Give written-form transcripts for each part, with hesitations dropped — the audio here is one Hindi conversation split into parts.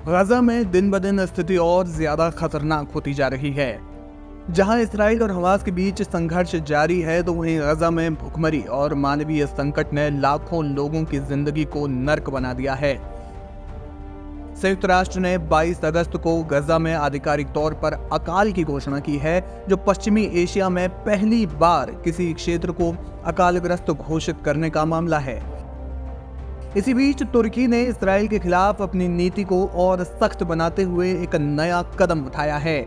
गजा में दिन ब दिन स्थिति और ज्यादा खतरनाक होती जा रही है। जहां इसराइल और हमास के बीच संघर्ष जारी है, तो वहीं गजा में भुखमरी और मानवीय संकट ने लाखों लोगों की जिंदगी को नर्क बना दिया है। संयुक्त राष्ट्र ने 22 अगस्त को गजा में आधिकारिक तौर पर अकाल की घोषणा की है, जो पश्चिमी एशिया में पहली बार किसी क्षेत्र को अकालग्रस्त घोषित करने का मामला है। इसी बीच तुर्की ने इसराइल के खिलाफ अपनी नीति को और सख्त बनाते हुए एक नया कदम उठाया है।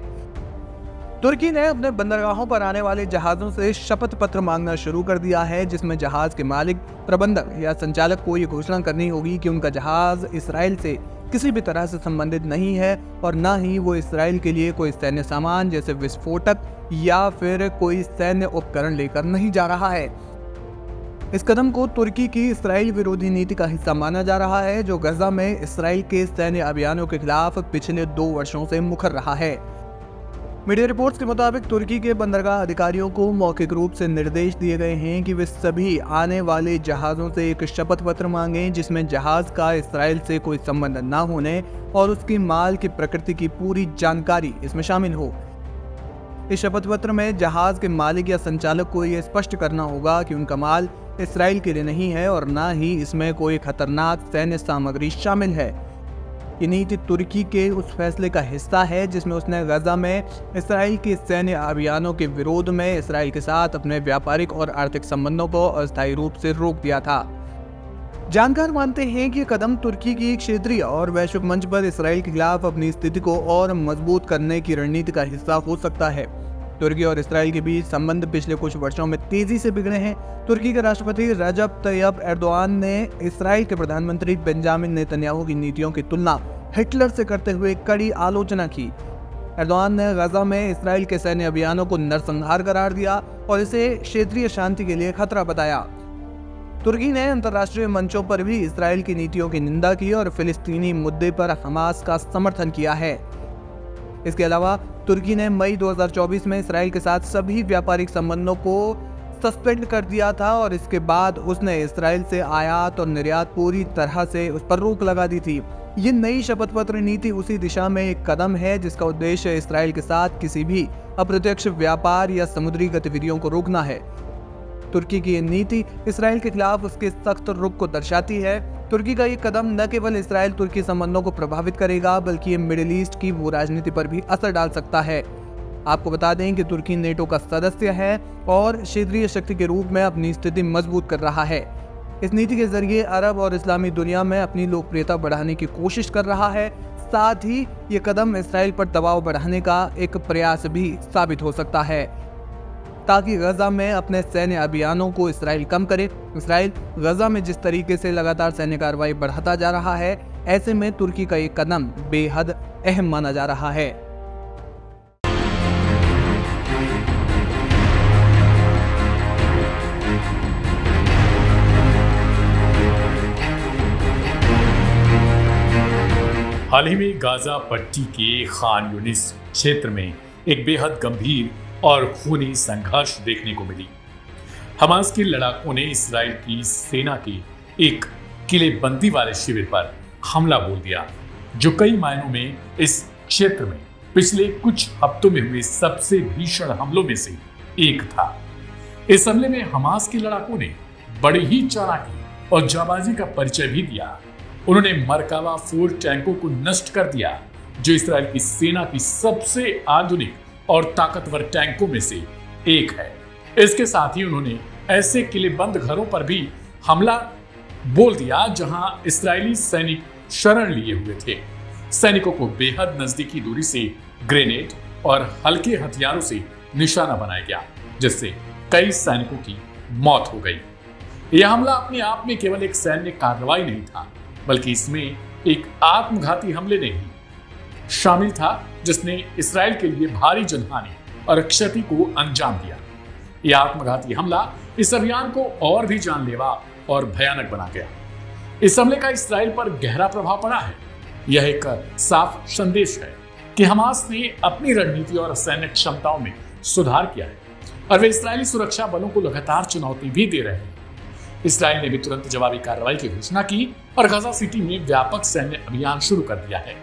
तुर्की ने अपने बंदरगाहों पर आने वाले जहाजों से शपथ पत्र मांगना शुरू कर दिया है, जिसमें जहाज के मालिक, प्रबंधक या संचालक को ये घोषणा करनी होगी कि उनका जहाज इसराइल से किसी भी तरह से संबंधित नहीं है और न ही वो इसराइल के लिए कोई सैन्य सामान जैसे विस्फोटक या फिर कोई सैन्य उपकरण लेकर नहीं जा रहा है। इस कदम को तुर्की की इसराइल विरोधी नीति का हिस्सा माना जा रहा है, जो गजा में इसराइल के सैन्य अभियानों के खिलाफ पिछले 2 वर्षों से मुखर रहा है। मीडिया रिपोर्ट्स के मुताबिक तुर्की के बंदरगाह अधिकारियों को मौखिक रूप से निर्देश दिए गए हैं कि वे सभी आने वाले जहाजों से एक शपथ पत्र मांगें, जिसमें जहाज का इसराइल से कोई संबंध न होने और उसकी माल की प्रकृति की पूरी जानकारी इसमें शामिल हो। इस शपथ पत्र में जहाज के मालिक या संचालक को यह स्पष्ट करना होगा कि उनका माल इसराइल के लिए नहीं है और न ही इसमें कोई खतरनाक सैन्य सामग्री शामिल है। ये नीति तुर्की के उस फैसले का हिस्सा है जिसमें उसने गजा में इसराइल के सैन्य अभियानों के विरोध में इसराइल के साथ अपने व्यापारिक और आर्थिक संबंधों को अस्थायी रूप से रोक दिया था। जानकार मानते हैं कि कदम तुर्की की क्षेत्रीय और वैश्विक मंच पर इसराइल के खिलाफ अपनी स्थिति को और मजबूत करने की रणनीति का हिस्सा हो सकता है। तुर्की और इसराइल के बीच संबंध पिछले कुछ वर्षों में तेजी से बिगड़े हैं। तुर्की के राष्ट्रपति रजब तैयब एर्दोआन ने इसराइल के प्रधानमंत्री बेंजामिन नेतन्याहू की नीतियों की तुलना हिटलर से करते हुए कड़ी आलोचना की। एर्दोआन ने गजा में इसराइल के सैन्य अभियानों को नरसंहार करार दिया और इसे क्षेत्रीय शांति के लिए खतरा बताया। तुर्की ने अंतर्राष्ट्रीय मंचों पर भी इसराइल की नीतियों की निंदा की और फिलिस्तीनी मुद्दे पर हमास का समर्थन किया है। इसके अलावा तुर्की ने मई 2024 में इसराइल के साथ सभी व्यापारिक संबंधों को सस्पेंड कर दिया था और इसके बाद उसने इसराइल से आयात और निर्यात पूरी तरह से उस पर रोक लगा दी थी। ये नई शपथ पत्र नीति उसी दिशा में एक कदम है जिसका उद्देश्य इसराइल के साथ किसी भी अप्रत्यक्ष व्यापार या समुद्री गतिविधियों को रोकना है। तुर्की की ये नीति इसराइल के खिलाफ उसके सख्त रुख को दर्शाती है। तुर्की का ये कदम न केवल इसराइल तुर्की संबंधों को प्रभावित करेगा, बल्कि ये मिडिल ईस्ट की भू राजनीति पर भी असर डाल सकता है। आपको बता दें कि तुर्की नेटो का सदस्य है और क्षेत्रीय शक्ति के रूप में अपनी स्थिति मजबूत कर रहा है। इस नीति के जरिए अरब और इस्लामी दुनिया में अपनी लोकप्रियता बढ़ाने की कोशिश कर रहा है। साथ ही ये कदम इसराइल पर दबाव बढ़ाने का एक प्रयास भी साबित हो सकता है, ताकि गजा में अपने सैन्य अभियानों को इसराइल कम करे। इसराइल गजा में जिस तरीके से लगातार सैन्य कार्रवाई बढ़ाता जा रहा है, ऐसे में तुर्की का ये कदम बेहद अहम माना जा रहा है। हाल ही में गाजा पट्टी के खान यूनिस क्षेत्र में एक बेहद गंभीर और खूनी संघर्ष देखने को मिली। हमास के लड़ाकों ने इसराइल की सेना के एक किलेबंदी वाले शिविर पर हमला बोल दिया, जो कई मायनों में इस क्षेत्र में पिछले कुछ हफ्तों में हुए सबसे भीषण हमलों में से एक था। इस हमले में हमास के लड़ाकों ने बड़ी ही चालाकी और जाबाजी का परिचय भी दिया। उन्होंने मरकावा 4 टैंकों को नष्ट कर दिया, जो इसराइल की सेना की सबसे आधुनिक और ताकतवर टैंकों में से एक है। इसके साथ ही उन्होंने ऐसे किलेबंद घरों पर भी हमला बोल दिया जहां इसराइली सैनिक शरण लिए हुए थे। सैनिकों को बेहद नजदीकी दूरी से ग्रेनेड और हल्के हथियारों से निशाना बनाया गया, जिससे कई सैनिकों की मौत हो गई। यह हमला अपने आप में केवल एक सैन्य कार्रवाई नहीं था, बल्कि इसमें एक आत्मघाती हमले ने भी शामिल था, जिसने इसराइल के लिए भारी जनहानि और क्षति को अंजाम दिया। यह आत्मघाती हमला इस अभियान को और भी जानलेवा और भयानक बना गया। इस हमले का इसराइल पर गहरा प्रभाव पड़ा है। यह एक साफ संदेश है कि हमास ने अपनी रणनीति और सैन्य क्षमताओं में सुधार किया है और वे इसराइली सुरक्षा बलों को लगातार चुनौती भी दे रहे हैं। इसराइल ने भी तुरंत जवाबी कार्रवाई की घोषणा की और गाजा सिटी में व्यापक सैन्य अभियान शुरू कर दिया है।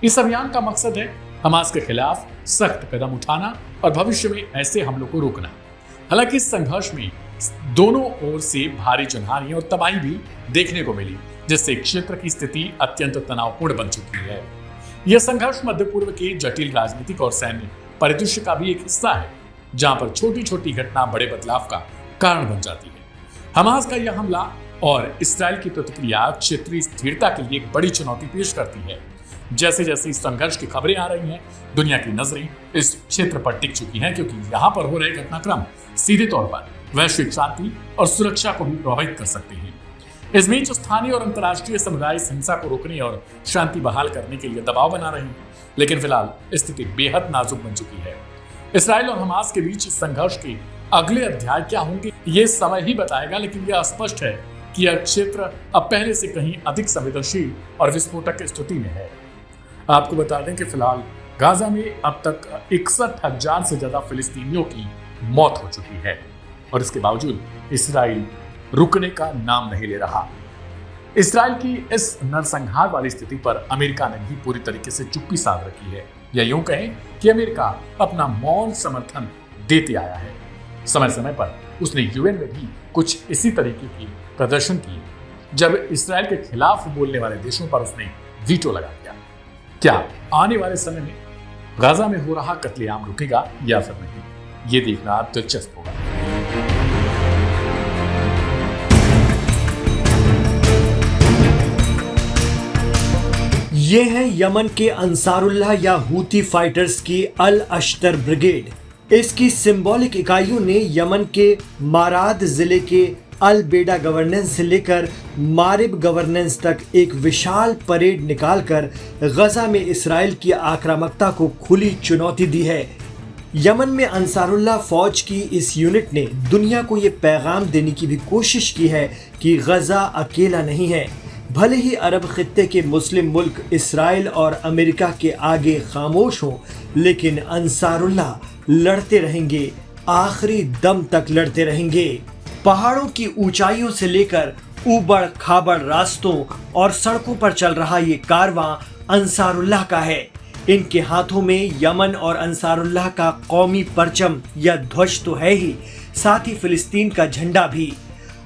इस अभियान का मकसद है हमास के खिलाफ सख्त कदम उठाना और भविष्य में ऐसे हमलों को रोकना। हालांकि इस संघर्ष में दोनों ओर से भारी जनहानि और तबाही भी देखने को मिली, जिससे क्षेत्र की स्थिति अत्यंत तनावपूर्ण बन चुकी है। यह संघर्ष मध्य पूर्व के जटिल राजनीतिक और सैन्य परिदृश्य का भी एक हिस्सा है, जहां पर छोटी छोटी घटना बड़े बदलाव का कारण बन जाती है। हमास का यह हमला और इसराइल की प्रतिक्रिया क्षेत्रीय स्थिरता के लिए एक बड़ी चुनौती पेश करती है। जैसे जैसे इस संघर्ष की खबरें आ रही हैं, दुनिया की नजरें इस क्षेत्र पर टिक चुकी हैं, क्योंकि यहाँ पर हो रहे घटनाक्रम सीधे तौर पर वैश्विक शांति और सुरक्षा को भी प्रभावित कर सकते हैं। इस बीच स्थानीय और अंतर्राष्ट्रीय समुदाय हिंसा को रोकने और शांति बहाल करने के लिए दबाव बना रहे हैं, लेकिन फिलहाल स्थिति बेहद नाजुक बन चुकी है। इसराइल और हमास के बीच इस संघर्ष के अगले अध्याय क्या होंगे, ये समय ही बताएगा, लेकिन यह स्पष्ट है कि यह क्षेत्र अब पहले से कहीं अधिक संवेदनशील और विस्फोटक स्थिति में है। आपको बता दें कि फिलहाल गाजा में अब तक 61,000 से ज्यादा फिलिस्तीनियों की मौत हो चुकी है और इसके बावजूद इसराइल रुकने का नाम नहीं ले रहा। इसराइल की इस नरसंहार वाली स्थिति पर अमेरिका ने भी पूरी तरीके से चुप्पी साध रखी है, या यूं कहें कि अमेरिका अपना मौन समर्थन देते आया है। समय समय पर उसने यूएन में भी कुछ इसी तरीके की प्रदर्शन किए, जब इसराइल के खिलाफ बोलने वाले देशों पर उसने वीटो लगा दिया। क्या आने वाले समय में गाजा में हो रहा कत्लेआम रुकेगा या फिर नहीं, ये देखना दिलचस्प होगा। ये है यमन के अंसारुल्लाह या हूती फाइटर्स की अल अश्तर ब्रिगेड। इसकी सिंबॉलिक इकाइयों ने यमन के माराद जिले के अल बेडा गवर्नेंस से लेकर मारिब गवर्नेंस तक एक विशाल परेड निकालकर गजा में इसराइल की आक्रामकता को खुली चुनौती दी है। यमन में अंसारुल्लाह फौज की इस यूनिट ने दुनिया को ये पैगाम देने की भी कोशिश की है कि गजा अकेला नहीं है। भले ही अरब खित्ते के मुस्लिम मुल्क इसराइल और अमेरिका के आगे खामोश हों, लेकिन अंसारुल्लाह लड़ते रहेंगे, आखिरी दम तक लड़ते रहेंगे। पहाड़ों की ऊंचाइयों से लेकर ऊबड़ खाबड़ रास्तों और सड़कों पर चल रहा ये कारवां अंसारुल्लाह का है। इनके हाथों में यमन और अंसारुल्लाह का कौमी परचम या ध्वज तो है ही, साथ ही फिलिस्तीन का झंडा भी।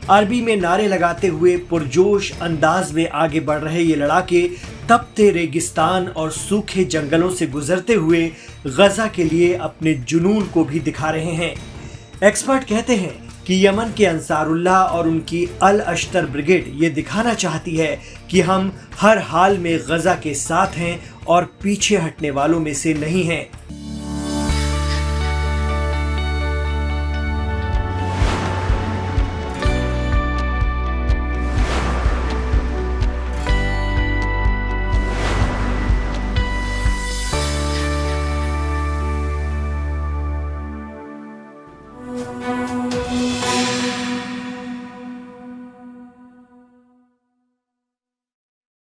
अरबी में नारे लगाते हुए पुरजोश अंदाज में आगे बढ़ रहे ये लड़ाके तपते रेगिस्तान और सूखे जंगलों से गुजरते हुए गजा के लिए अपने जुनून को भी दिखा रहे हैं। एक्सपर्ट कहते हैं कि यमन के अंसारुल्लाह और उनकी अल अश्तर ब्रिगेड ये दिखाना चाहती है कि हम हर हाल में गजा के साथ हैं और पीछे हटने वालों में से नहीं हैं।